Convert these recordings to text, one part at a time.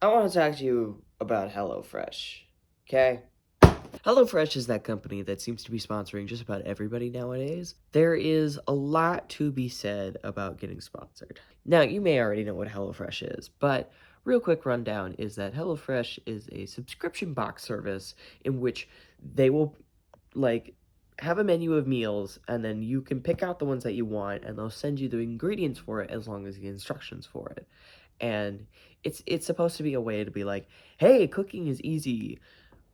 I want to talk to you about HelloFresh. Okay? HelloFresh is that company that seems to be sponsoring just about everybody nowadays. There is a lot to be said about getting sponsored. Now, you may already know what HelloFresh is, but real quick rundown is that HelloFresh is a subscription box service in which they will like have a menu of meals and then you can pick out the ones that you want and they'll send you the ingredients for it as long as the instructions for it. And it's supposed to be a way to be like, hey, cooking is easy,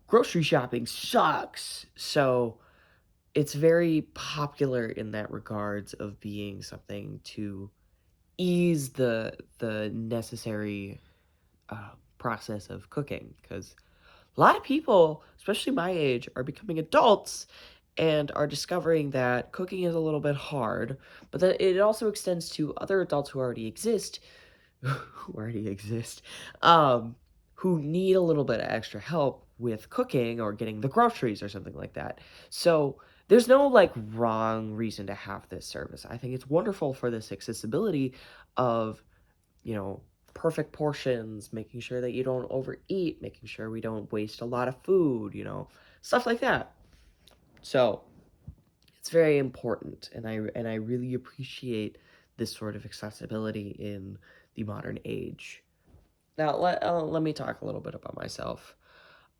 grocery shopping sucks. So it's very popular in that regards of being something to ease the necessary process of cooking, because a lot of people, especially my age, are becoming adults and are discovering that cooking is a little bit hard, but that it also extends to other adults who already exist, um, who need a little bit of extra help with cooking or getting the groceries or something like that. So there's no like wrong reason to have this service. I think it's wonderful for this accessibility of, you know, perfect portions, making sure that you don't overeat, making sure we don't waste a lot of food, stuff like that. So it's very important, and I really appreciate this sort of accessibility in the modern age. Now, let me talk a little bit about myself.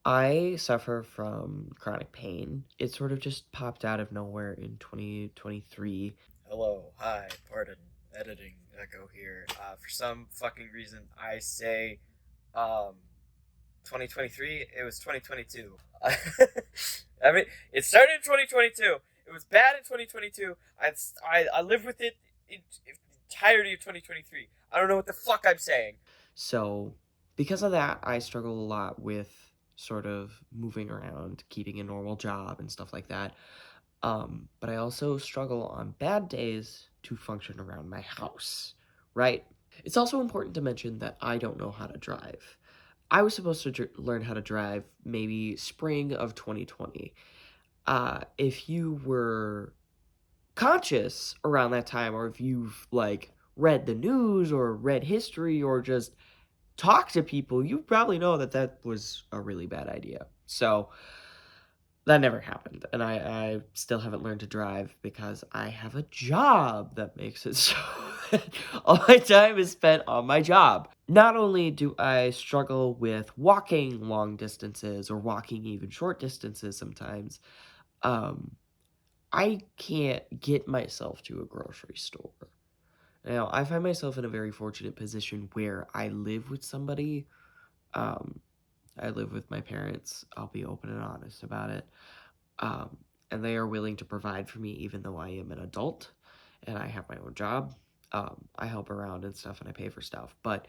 I suffer from chronic pain. It sort of just popped out of nowhere in 2023. Hello, hi, pardon, editing Echo here. For some fucking reason, I say, um, 2023. It was 2022. I mean, it started in 2022. It was bad in 2022. I lived with it in entirety of 2023. I don't know what the fuck I'm saying. So, because of that, I struggle a lot with sort of moving around, keeping a normal job, and stuff like that. But I also struggle on bad days to function around my house, right? It's also important to mention that I don't know how to drive. I was supposed to learn how to drive maybe spring of 2020. If you were conscious around that time, or if you've like read the news or read history or just talk to people, you probably know that that was a really bad idea. So that never happened. And I still haven't learned to drive because I have a job that makes it so that all my time is spent on my job. Not only do I struggle with walking long distances or walking even short distances sometimes, um, I can't get myself to a grocery store. Now, I find myself in a very fortunate position where I live with somebody. Um, I live with my parents. I'll be open and honest about it. Um, and they are willing to provide for me even though I am an adult and I have my own job. I help around and stuff and I pay for stuff, but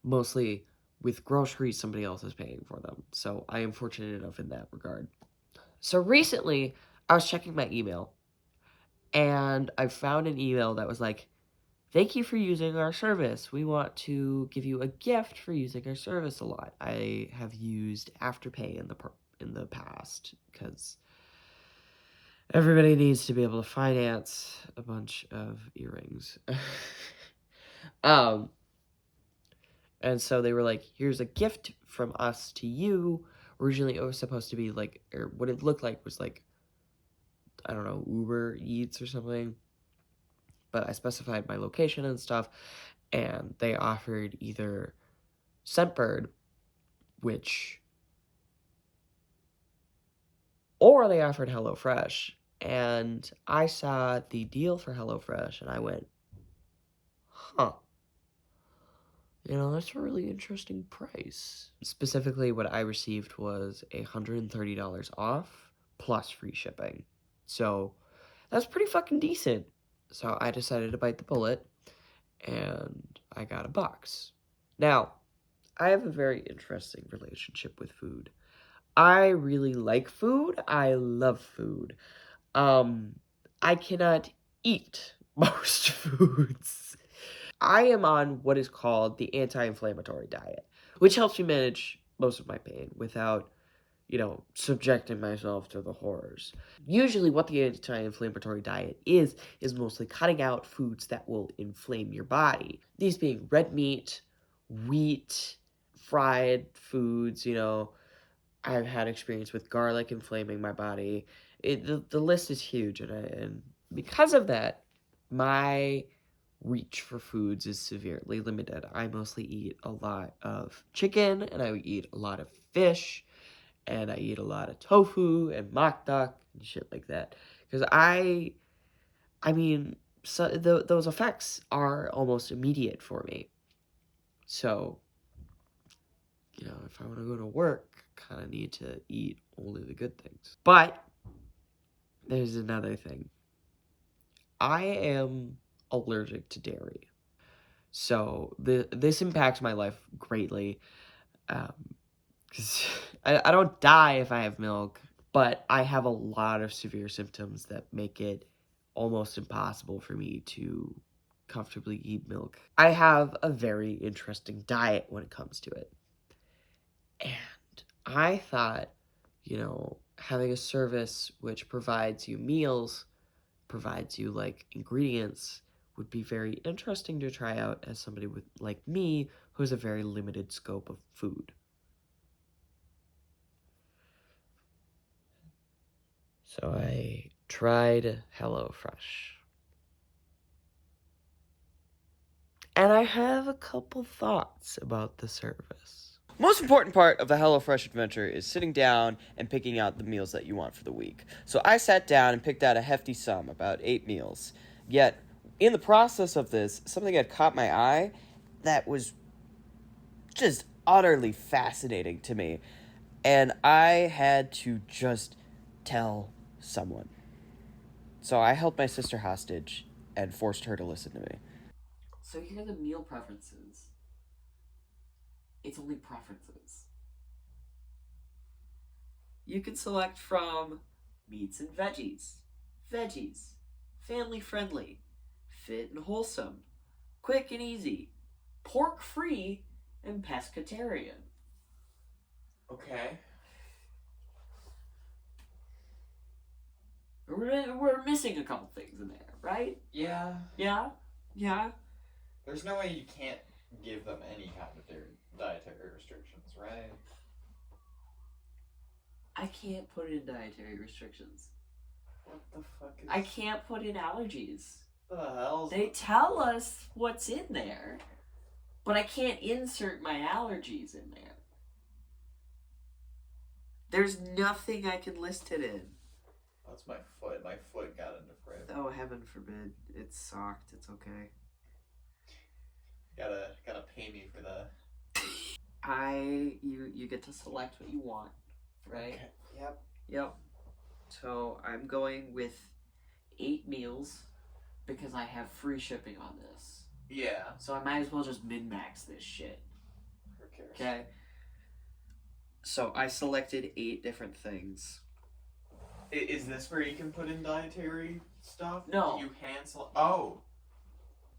mostly with groceries, somebody else is paying for them. So I am fortunate enough in that regard. So recently, I was checking my email and I found an email that was like, thank you for using our service. We want to give you a gift for using our service a lot. I have used Afterpay in the past because everybody needs to be able to finance a bunch of earrings. um, and so they were like, here's a gift from us to you. Originally, it was supposed to be like, or what it looked like was like, I don't know, Uber Eats or something. But I specified my location and stuff, and they offered either Scentbird, which, or they offered HelloFresh. And I saw the deal for HelloFresh, and I went, huh. That's a really interesting price. Specifically, what I received was $130 off plus free shipping. So that's pretty fucking decent. So I decided to bite the bullet and I got a box. Now, I have a very interesting relationship with food. I really like food. I love food. Um, I cannot eat most foods. I am on what is called the anti-inflammatory diet, which helps me manage most of my pain without, subjecting myself to the horrors. Usually what the anti-inflammatory diet is mostly cutting out foods that will inflame your body. These being red meat, wheat, fried foods, I've had experience with garlic inflaming my body. The list is huge, and because of that, my reach for foods is severely limited. I mostly eat a lot of chicken, and I eat a lot of fish, and I eat a lot of tofu and mock duck and shit like that. Because I mean, those effects are almost immediate for me. So, if I want to go to work, I kind of need to eat only the good things. But there's another thing. I am allergic to dairy. So this impacts my life greatly. Because I don't die if I have milk, but I have a lot of severe symptoms that make it almost impossible for me to comfortably eat milk. I have a very interesting diet when it comes to it. And I thought, having a service which provides you meals, provides you like ingredients, would be very interesting to try out as somebody with like me who has a very limited scope of food. So I tried HelloFresh. And I have a couple thoughts about the service. Most important part of the HelloFresh adventure is sitting down and picking out the meals that you want for the week. So I sat down and picked out a hefty sum, about 8 meals. Yet, in the process of this, something had caught my eye that was just utterly fascinating to me. And I had to just tell someone. So I held my sister hostage and forced her to listen to me. So here are the meal preferences. It's only preferences. You can select from meats and veggies, family friendly, fit and wholesome, quick and easy, pork free, and pescatarian. Okay. We're missing a couple things in there, right? Yeah. Yeah? Yeah? There's no way you can't give them any kind of dietary restrictions, right? I can't put in dietary restrictions. What the fuck is... I can't put in allergies. What the hell? They tell us what's in there, but I can't insert my allergies in there. There's nothing I can list it in. That's my foot. My foot got into fridge. Oh, heaven forbid. It's socked. It's okay. Gotta pay me for that. You get to select what you want, right? Okay. Yep. So I'm going with 8 meals because I have free shipping on this. Yeah. So I might as well just min-max this shit. Who cares? Okay. So I selected 8 different things. Is this where you can put in dietary stuff? No. You hand select? Oh.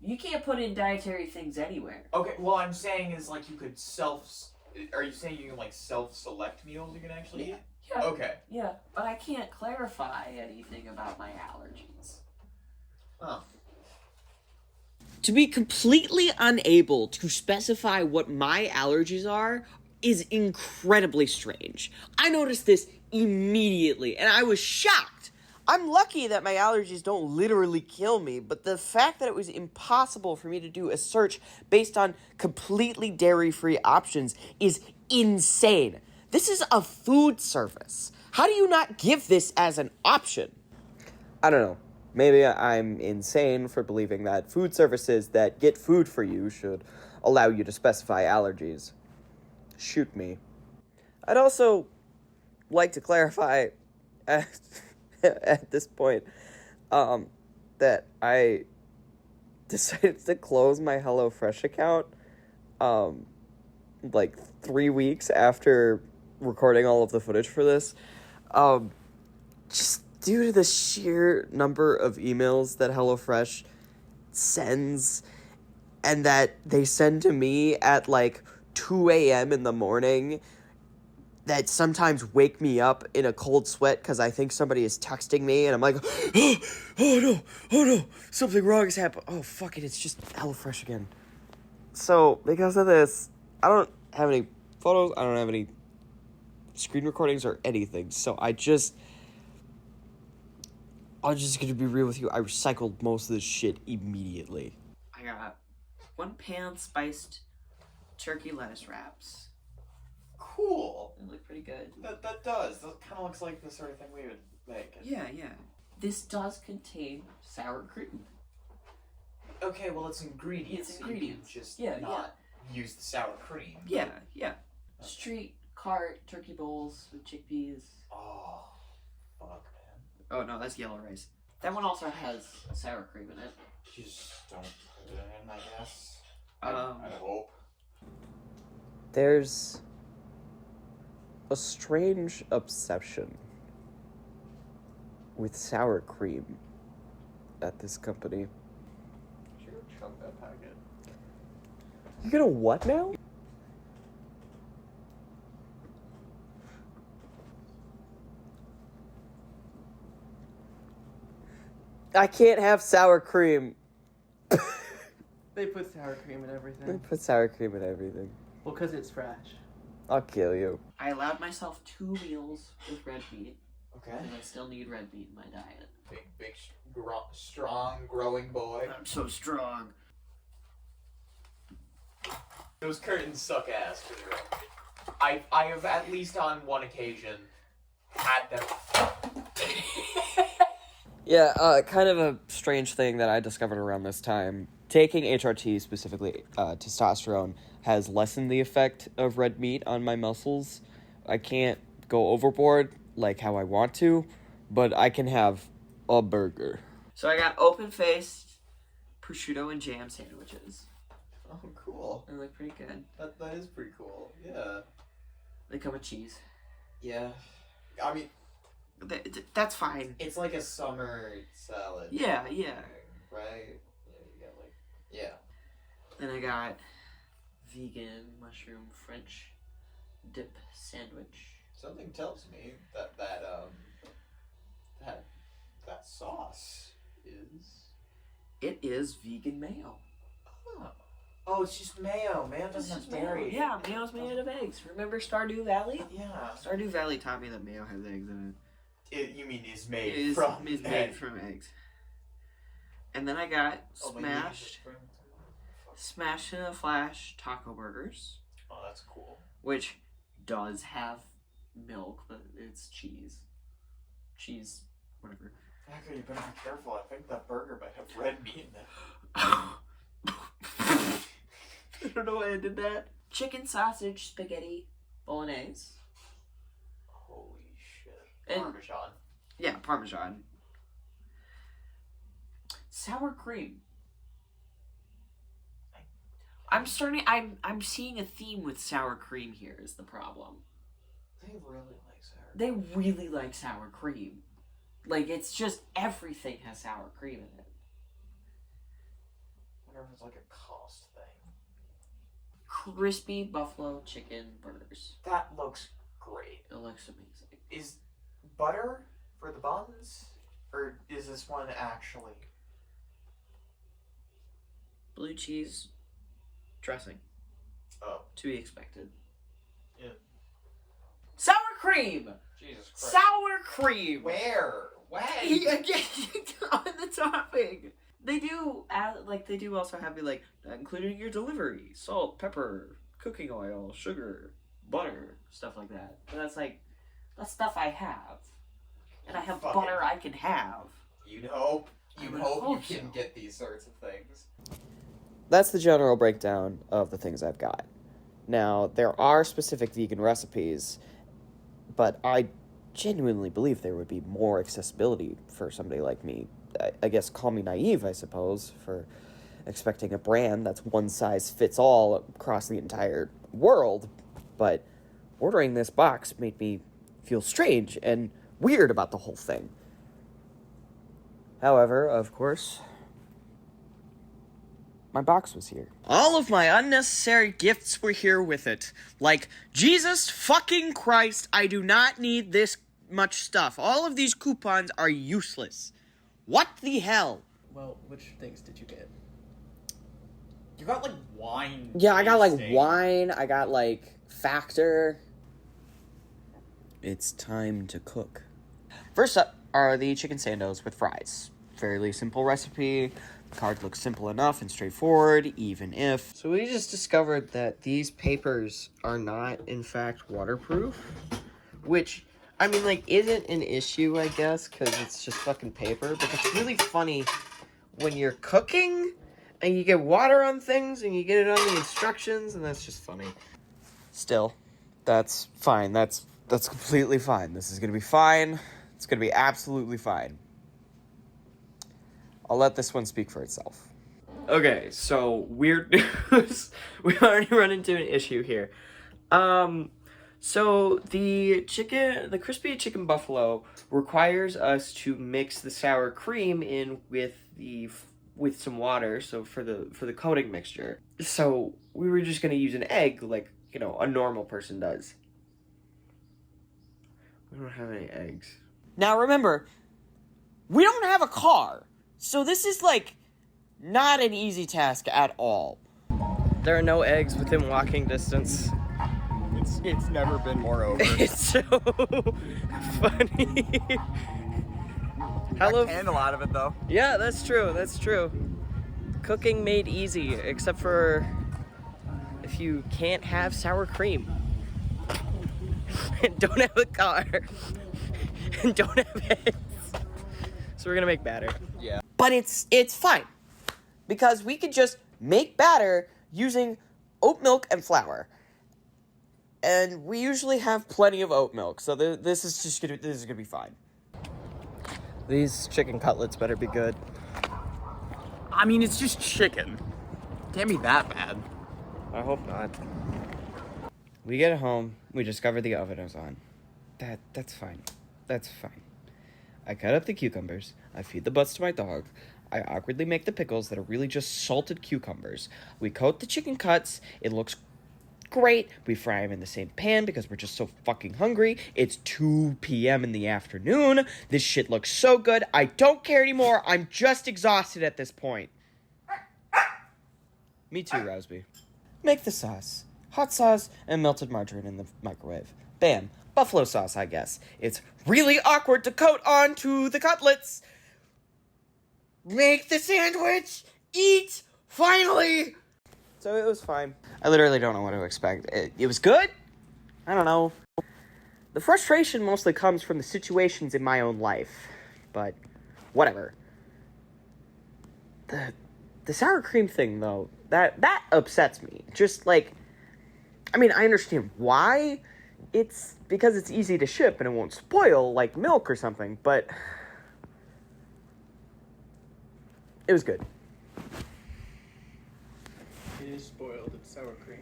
You can't put in dietary things anywhere. Okay, well, I'm saying is like you could Are you saying you can like select meals you can actually eat? Yeah. Okay. Yeah, but I can't clarify anything about my allergies. Oh. To be completely unable to specify what my allergies are is incredibly strange. I noticed this immediately, and I was shocked. I'm lucky that my allergies don't literally kill me, but the fact that it was impossible for me to do a search based on completely dairy-free options is insane. This is a food service. How do you not give this as an option? I don't know. Maybe I'm insane for believing that food services that get food for you should allow you to specify allergies. Shoot me. I'd also like to clarify at this point that I decided to close my HelloFresh account like 3 weeks after recording all of the footage for this. Just due to the sheer number of emails that HelloFresh sends and that they send to me at like 2 a.m. in the morning that sometimes wake me up in a cold sweat because I think somebody is texting me and I'm like, oh no, something wrong has happened. Oh, fuck it, it's just HelloFresh again. So, because of this, I don't have any photos. I don't have any screen recordings or anything. So I'm just gonna be real with you. I recycled most of this shit immediately. I got 1 pan spiced turkey lettuce wraps. Cool. They look pretty good. That does. That kind of looks like the sort of thing we would make. Yeah. This does contain sour cream. Okay, well, it's ingredients. It's ingredients. You can just Yeah, not use the sour cream. Yeah. Street cart turkey bowls with chickpeas. Oh, fuck, man. Oh no, that's yellow rice. That one also has sour cream in it. You just don't put it in, I guess. I hope. There's a strange obsession with sour cream at this company. Sure, chug that packet. You gonna what now? I can't have sour cream. They put sour cream in They everything. put sour cream in everything. Well, because it's fresh. I'll kill you. I allowed myself 2 meals with red meat, Okay. and I still need red meat in my diet. Big, strong, growing boy. I'm so strong. Those curtains suck ass, for the record. I have, at least on one occasion, had them. Yeah, kind of a strange thing that I discovered around this time. Taking HRT, specifically testosterone, has lessened the effect of red meat on my muscles. I can't go overboard like how I want to, but I can have a burger. So I got open-faced prosciutto and jam sandwiches. Oh, cool. They look pretty good. That is pretty cool. Yeah. They come with cheese. Yeah. I mean, That's fine. it's like a summer salad. Yeah. Right? Yeah, you got like. Yeah. Then I got vegan mushroom French dip sandwich. Something tells me that sauce is. It is vegan mayo. Oh, it's just mayo. Mayo doesn't have dairy. Yeah, mayo's made out of eggs. Remember Stardew Valley? Yeah. Stardew Valley taught me that mayo has eggs in it. You mean is made It from is made from eggs. And then I got smashed in a flash taco burgers, Oh, that's cool. which does have milk, but it's cheese. Cheese, whatever. Actually, you better be careful. I think that burger might have red meat in it. I don't know why I did that. Chicken sausage spaghetti bolognese. Holy shit. And- Parmesan. Yeah, Parmesan. Sour cream. I'm seeing a theme with sour cream here is the problem. They really like sour cream. They really like sour cream. Like, it's just everything has sour cream in it. I wonder if it's like a cost thing. Crispy buffalo chicken burgers. That looks great. It looks amazing. Is butter for the buns? Or is this one actually? Blue cheese dressing. Oh. To be expected. Yeah. Sour cream! Jesus Christ. Sour cream! Where? When? On the topping. They do also have including your delivery, salt, pepper, cooking oil, sugar, butter, stuff like that. But that's stuff I have. And I have butter I can have. You'd hope you hope can so. get these sorts of things. That's the general breakdown of the things I've got. Now, there are specific vegan recipes, but I genuinely believe there would be more accessibility for somebody like me. I guess call me naive, I suppose, for expecting a brand that's one size fits all across the entire world, but ordering this box made me feel strange and weird about the whole thing. However, of course, my box was here. All of my unnecessary gifts were here with it. Like, Jesus fucking Christ, I do not need this much stuff. All of these coupons are useless. What the hell? Well, which things did you get? You got, like, wine. Yeah, I got, like, tasting. wine. I got, like, Factor. It's time to cook. First up are the chicken sandos with fries. Fairly simple recipe. The card looks simple enough and straightforward, even if... So we just discovered that these papers are not, in fact, waterproof. Which, I mean, like, isn't an issue, I guess, because it's just fucking paper. But it's really funny when you're cooking and you get water on things and you get it on the instructions, and that's just funny. Still, that's fine. That's completely fine. This is gonna be fine. It's gonna be absolutely fine. I'll let this one speak for itself. Okay, so weird news. We already run into an issue here. So the crispy chicken buffalo requires us to mix the sour cream in with some water, so for the coating mixture. So we were just gonna use an egg like, you know, a normal person does. We don't have any eggs. Now remember, we don't have a car, so this is like not an easy task at all. There are no eggs within walking distance. It's never been more over. It's so funny. I canned a lot of it, though. Yeah, that's true. Cooking made easy, except for if you can't have sour cream. And don't have a car. And don't have eggs. So we're gonna make batter. Yeah. But it's fine. Because we could just make batter using oat milk and flour. And we usually have plenty of oat milk, so this is gonna be fine. These chicken cutlets better be good. I mean, it's just chicken. Can't be that bad. I hope not. We get home, we discover the oven is on. That's fine. That's fine. I cut up the cucumbers, I feed the butts to my dog, I awkwardly make the pickles that are really just salted cucumbers. We coat the chicken cuts, it looks great. We fry them in the same pan because we're just so fucking hungry. It's 2 p.m. in the afternoon. This shit looks so good. I don't care anymore. I'm just exhausted at this point. Me too, Rousby. Make the sauce. Hot sauce and melted margarine in the microwave. Bam. Buffalo sauce, I guess. It's really awkward to coat onto the cutlets. Make the sandwich. Eat. Finally. So it was fine. I literally don't know what to expect. It was good? I don't know. The frustration mostly comes from the situations in my own life. But, whatever. The sour cream thing, though, that upsets me. Just, like, I mean, I understand why. It's because it's easy to ship and it won't spoil, like milk or something, but it was good. It is spoiled. It's sour cream.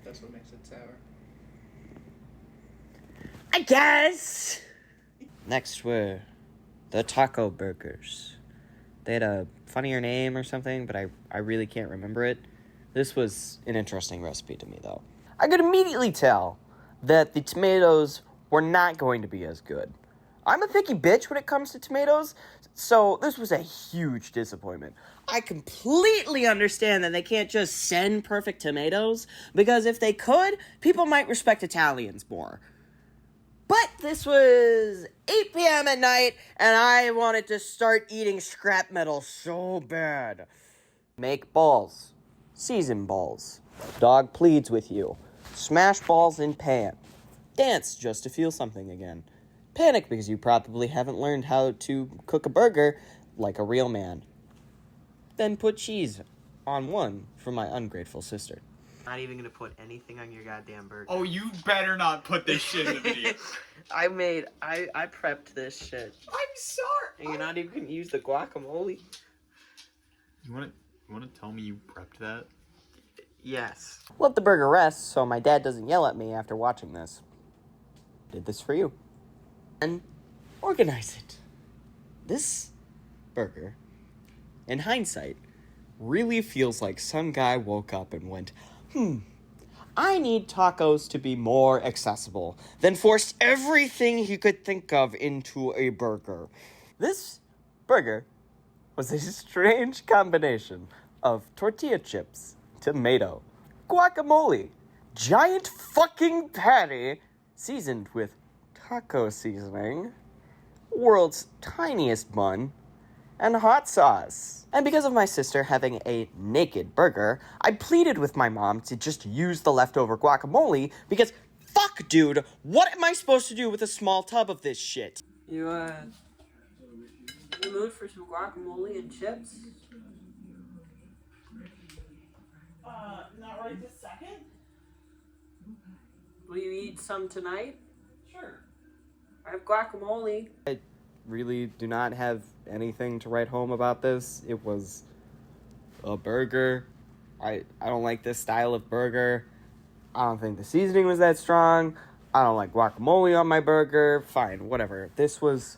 That's what makes it sour. I guess! Next were the taco burgers. They had a funnier name or something, but I really can't remember it. This was an interesting recipe to me, though. I could immediately tell that the tomatoes were not going to be as good. I'm a picky bitch when it comes to tomatoes, so this was a huge disappointment. I completely understand that they can't just send perfect tomatoes, because if they could, people might respect Italians more. But this was 8 p.m. at night, and I wanted to start eating scrap metal so bad. Make balls. Season balls. Dog pleads with you. Smash balls in pan. Dance just to feel something again. Panic because you probably haven't learned how to cook a burger like a real man. Then put cheese on one for my ungrateful sister. Not even gonna put anything on your goddamn burger. Oh, you better not put this shit in the video. I prepped this shit. I'm sorry. And you're not even gonna use the guacamole? You wanna tell me you prepped that? Yes. Let the burger rest so my dad doesn't yell at me after watching this. Did this for you. And organize it. This burger, in hindsight, really feels like some guy woke up and went, I need tacos to be more accessible, then forced everything he could think of into a burger. This burger was a strange combination of tortilla chips, tomato, guacamole, giant fucking patty, seasoned with taco seasoning, world's tiniest bun, and hot sauce. And because of my sister having a naked burger, I pleaded with my mom to just use the leftover guacamole because, fuck, dude, what am I supposed to do with a small tub of this shit? You, in the mood for some guacamole and chips? Not right this second? Will you eat some tonight? Sure. I have guacamole. I really do not have anything to write home about this. It was a burger. I don't like this style of burger. I don't think the seasoning was that strong. I don't like guacamole on my burger. Fine, whatever. This was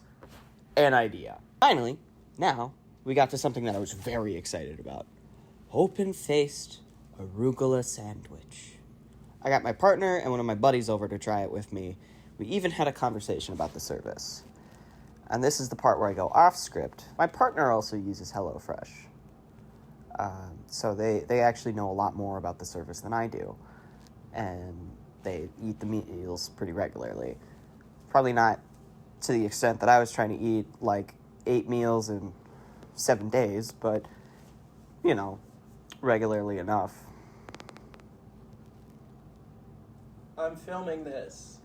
an idea. Finally, now, we got to something that I was very excited about. Open-faced arugula sandwich. I got my partner and one of my buddies over to try it with me. We even had a conversation about the service. And this is the part where I go off script. My partner also uses HelloFresh. So they actually know a lot more about the service than I do. And they eat the meals pretty regularly. Probably not to the extent that I was trying to eat like 8 meals in 7 days, but, you know, regularly enough. I'm filming this.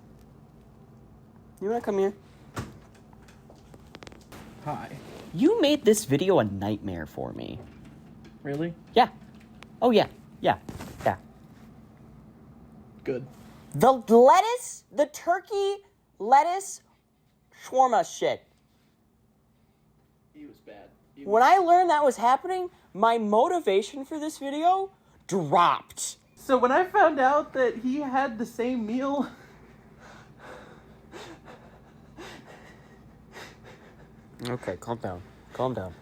You wanna come here? Hi. You made this video a nightmare for me. Really? Yeah. Oh, yeah. Yeah. Good. The lettuce, the turkey lettuce shawarma shit. He was bad. When I learned that was happening, my motivation for this video dropped. So when I found out that he had the same meal... Okay, calm down. You're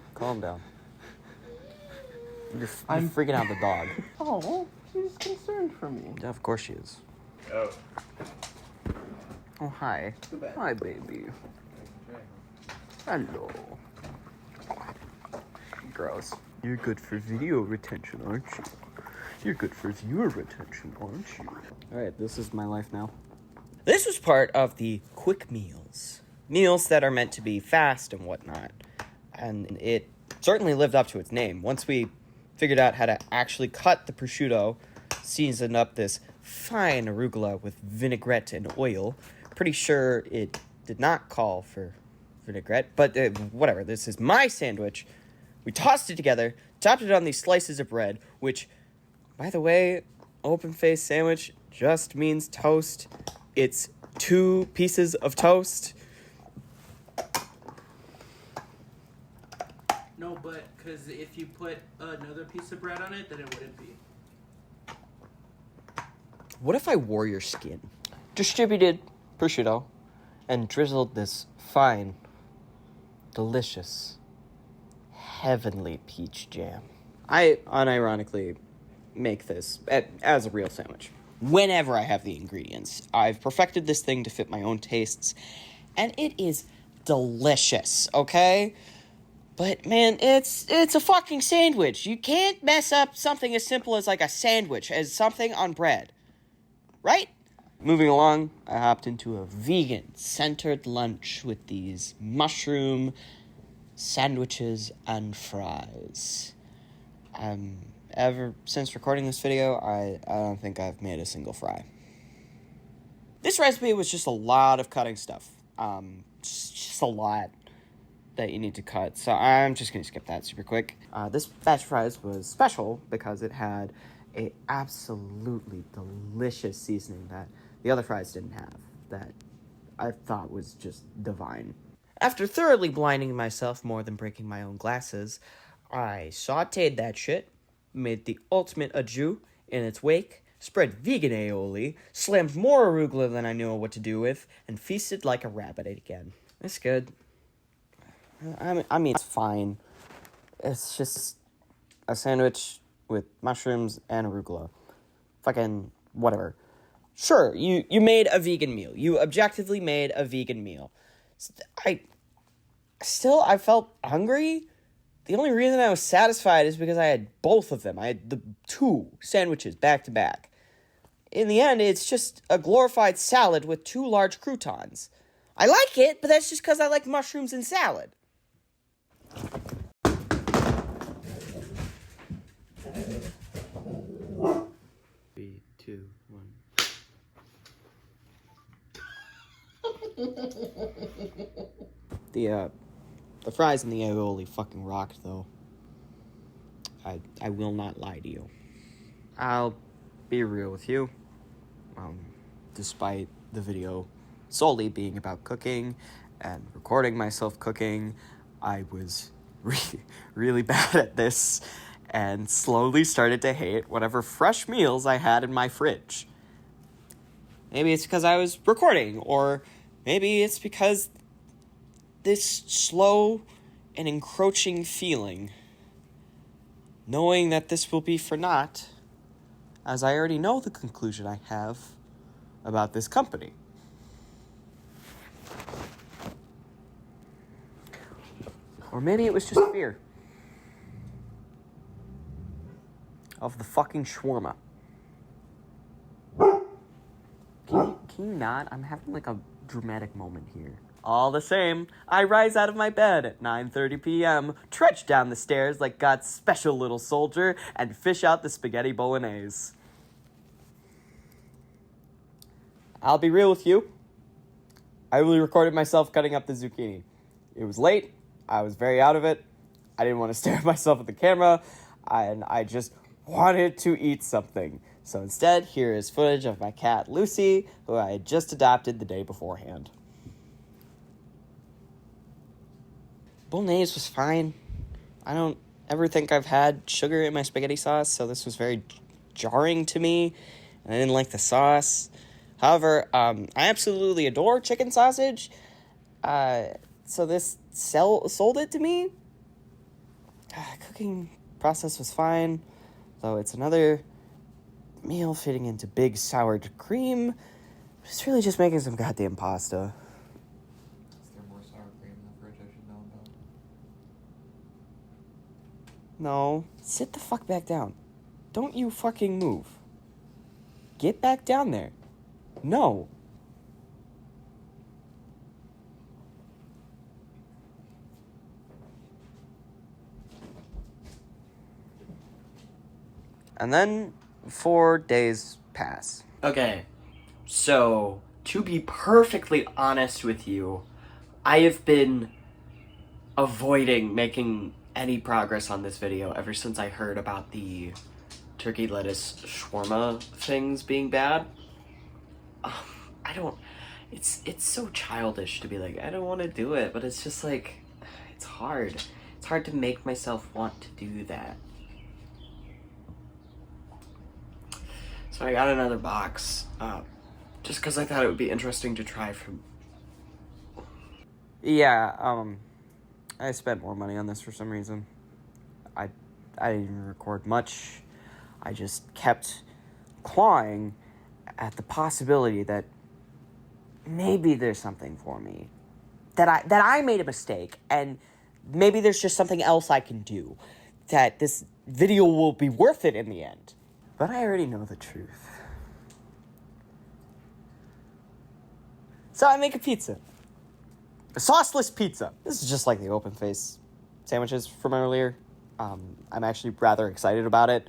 freaking out the dog. Oh, she's concerned for me. Yeah, of course she is. Oh. Oh, hi. Too bad. Hi, baby. Hello. Gross. You're good for video retention, aren't you? You're good for viewer retention, aren't you? Alright, this is my life now. This was part of the quick meals. Meals that are meant to be fast and whatnot. And it certainly lived up to its name. Once we figured out how to actually cut the prosciutto, seasoned up this fine arugula with vinaigrette and oil. Pretty sure it did not call for vinaigrette, but whatever. This is my sandwich. We tossed it together, topped it on these slices of bread, which, by the way, open-faced sandwich just means toast. It's 2 pieces of toast. No, but because if you put another piece of bread on it, then it wouldn't be. What if I wore your skin? Distributed prosciutto and drizzled this fine, delicious, heavenly peach jam. I unironically make this as a real sandwich. Whenever I have the ingredients. I've perfected this thing to fit my own tastes, and it is delicious, okay? But, man, it's a fucking sandwich. You can't mess up something as simple as, like, a sandwich as something on bread. Right? Moving along, I hopped into a vegan-centered lunch with these mushroom sandwiches and fries. Ever since recording this video, I don't think I've made a single fry. This recipe was just a lot of cutting stuff. Just a lot that you need to cut, so I'm just going to skip that super quick. This batch of fries was special because it had a absolutely delicious seasoning that the other fries didn't have, that I thought was just divine. After thoroughly blinding myself more than breaking my own glasses, I sauteed that shit, made the ultimate au jus in its wake, spread vegan aioli, slammed more arugula than I knew what to do with, and feasted like a rabbit again. It's good. I mean, it's fine. It's just a sandwich with mushrooms and arugula. Fucking whatever. Sure, you made a vegan meal. You objectively made a vegan meal. I felt hungry, The only reason I was satisfied is because I had both of them. I had the 2 sandwiches back to back. In the end, it's just a glorified salad with 2 large croutons. I like it, but that's just because I like mushrooms and salad. 3, 2, 1. The fries and the aioli fucking rocked, though. I will not lie to you. I'll be real with you. Despite the video solely being about cooking and recording myself cooking, I was really bad at this and slowly started to hate whatever fresh meals I had in my fridge. Maybe it's because I was recording, or maybe it's because this slow and encroaching feeling, knowing that this will be for naught, as I already know the conclusion I have about this company. Or maybe it was just fear of the fucking shawarma. Can you not? I'm having like a dramatic moment here. All the same, I rise out of my bed at 9:30 p.m., trudge down the stairs like God's special little soldier, and fish out the spaghetti bolognese. I'll be real with you. I really recorded myself cutting up the zucchini. It was late. I was very out of it. I didn't want to stare at myself at the camera, and I just wanted to eat something. So instead, here is footage of my cat, Lucy, who I had just adopted the day beforehand. Bolognese was fine. I don't ever think I've had sugar in my spaghetti sauce, so this was very jarring to me, and I didn't like the sauce. However, I absolutely adore chicken sausage, so this sold it to me. Cooking process was fine, though it's another meal fitting into big sour cream. It's really just making some goddamn pasta. Is there more sour cream in the fridge I should know about? No. Sit the fuck back down. Don't you fucking move. Get back down there. No. And then 4 days pass. Okay, so to be perfectly honest with you, I have been avoiding making any progress on this video ever since I heard about the turkey lettuce shawarma things being bad. I don't, it's so childish to be like, I don't want to do it, but it's just like, it's hard. It's hard to make myself want to do that. So I got another box, just because I thought it would be interesting to try from... Yeah, I spent more money on this for some reason. I didn't even record much. I just kept clawing at the possibility that maybe there's something for me. That I made a mistake, and maybe there's just something else I can do. That this video will be worth it in the end. But I already know the truth. So I make a pizza. A sauceless pizza. This is just like the open face sandwiches from earlier. I'm actually rather excited about it.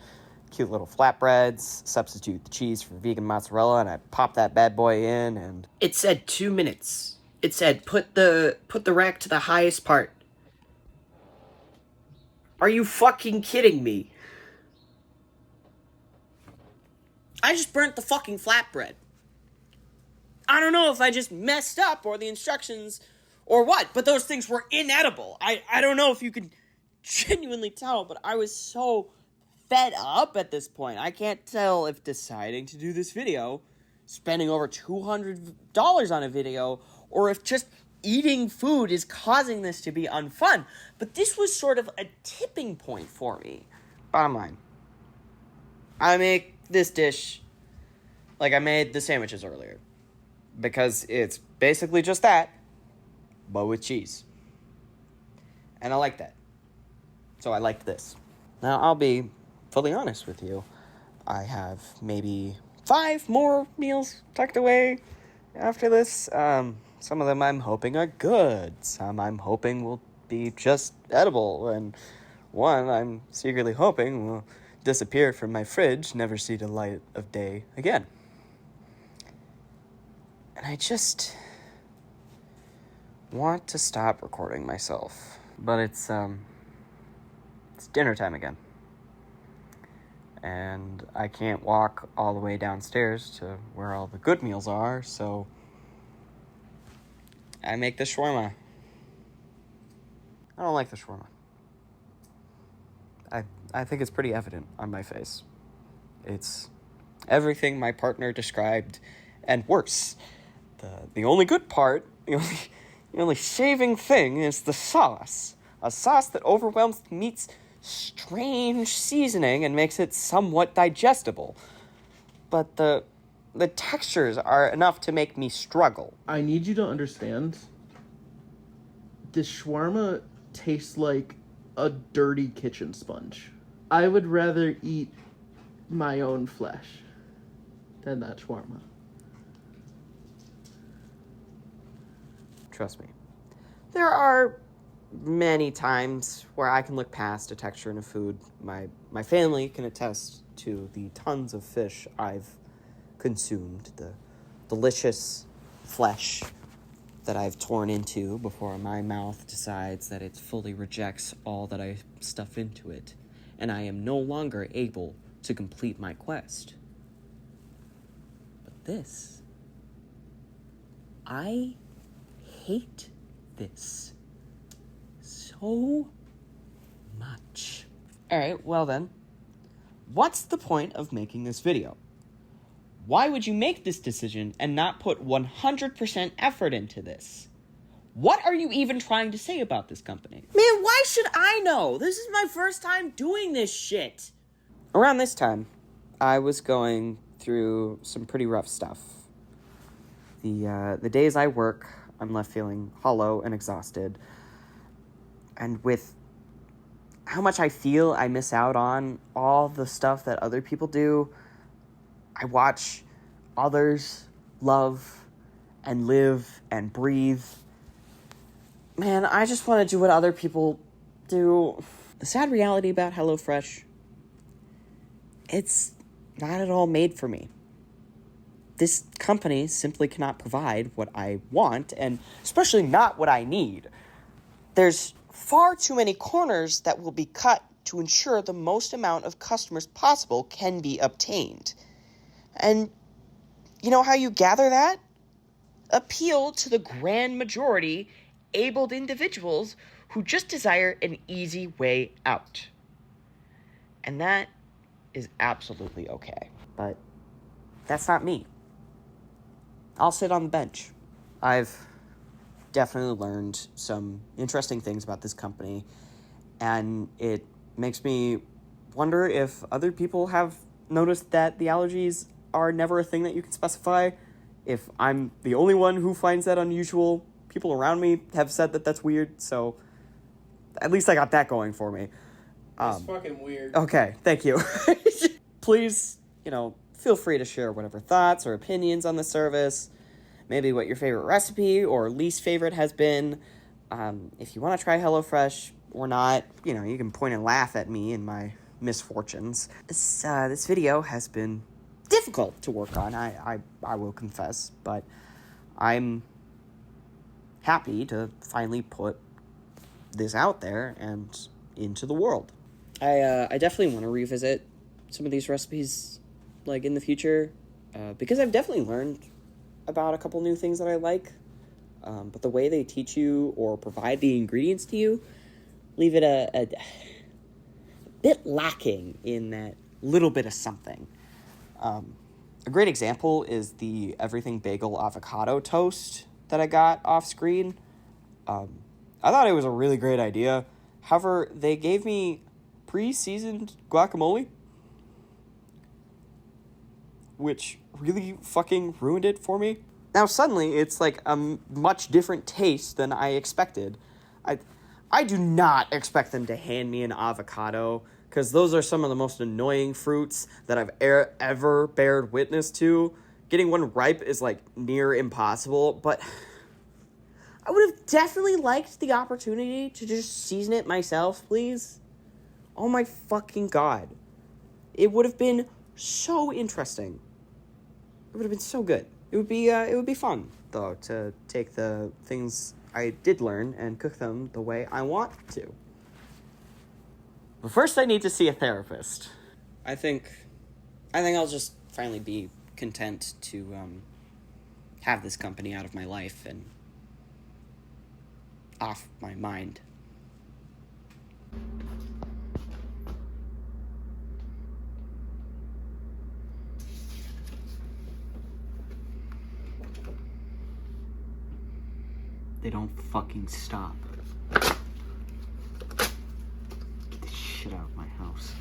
Cute little flatbreads. Substitute the cheese for vegan mozzarella, and I pop that bad boy in, and... It said 2 minutes. It said put the rack to the highest part. Are you fucking kidding me? I just burnt the fucking flatbread. I don't know if I just messed up or the instructions or what, but those things were inedible. I don't know if you can genuinely tell, but I was so fed up at this point. I can't tell if deciding to do this video, spending over $200 on a video, or if just eating food is causing this to be unfun. But this was sort of a tipping point for me. Bottom line, I make this dish like I made the sandwiches earlier, because it's basically just that, but with cheese. And I like that. So I liked this. Now, I'll be fully honest with you. I have maybe 5 more meals tucked away after this. Some of them I'm hoping are good. Some I'm hoping will be just edible. And one I'm secretly hoping will disappear from my fridge, never see the light of day again. And I just want to stop recording myself. But it's dinner time again. And I can't walk all the way downstairs to where all the good meals are, so I make the shawarma. I don't like the shawarma. I think it's pretty evident on my face. It's everything my partner described and worse. The only good part, the only saving thing is the sauce. A sauce that overwhelms the meat's strange seasoning and makes it somewhat digestible. But the textures are enough to make me struggle. I need you to understand, this shawarma tastes like a dirty kitchen sponge. I would rather eat my own flesh than that shawarma. Trust me. There are many times where I can look past a texture in a food. My family can attest to the tons of fish I've consumed, the delicious flesh that I've torn into before my mouth decides that it fully rejects all that I stuff into it, and I am no longer able to complete my quest. But this, I hate this so much. Alright, well then, what's the point of making this video? Why would you make this decision and not put 100% effort into this? What are you even trying to say about this company? Man, why should I know? This is my first time doing this shit. Around this time, I was going through some pretty rough stuff. The days I work, I'm left feeling hollow and exhausted. And with how much I feel I miss out on all the stuff that other people do, I watch others love and live and breathe. Man, I just want to do what other people do. The sad reality about HelloFresh, it's not at all made for me. This company simply cannot provide what I want, and especially not what I need. There's far too many corners that will be cut to ensure the most amount of customers possible can be obtained. And you know how you gather that? Appeal to the grand majority abled individuals who just desire an easy way out. And that is absolutely okay. But that's not me. I'll sit on the bench. I've definitely learned some interesting things about this company, and it makes me wonder if other people have noticed that the allergies are never a thing that you can specify. If I'm the only one who finds that unusual, people around me have said that that's weird, so at least I got that going for me. That's fucking weird. Okay, thank you. Please, feel free to share whatever thoughts or opinions on the service, maybe what your favorite recipe or least favorite has been. If you want to try HelloFresh or not, you can point and laugh at me and my misfortunes. This video has been difficult to work on, I will confess, but I'm happy to finally put this out there and into the world. I definitely want to revisit some of these recipes in the future, because I've definitely learned about a couple new things that I like, but the way they teach you or provide the ingredients to you leave it a bit lacking in that little bit of something. A great example is the Everything Bagel Avocado Toast that I got off screen. I thought it was a really great idea. However, they gave me pre-seasoned guacamole, which really fucking ruined it for me. Now suddenly it's like a much different taste than I expected. I do not expect them to hand me an avocado, because those are some of the most annoying fruits that I've ever bared witness to. Getting one ripe is, like, near impossible, but I would have definitely liked the opportunity to just season it myself, please. Oh my fucking god. It would have been so interesting. It would have been so good. It would be fun, though, to take the things I did learn and cook them the way I want to. But first I need to see a therapist. I think I'll just finally be content to have this company out of my life and off my mind. They don't fucking stop. Get this shit out of my house.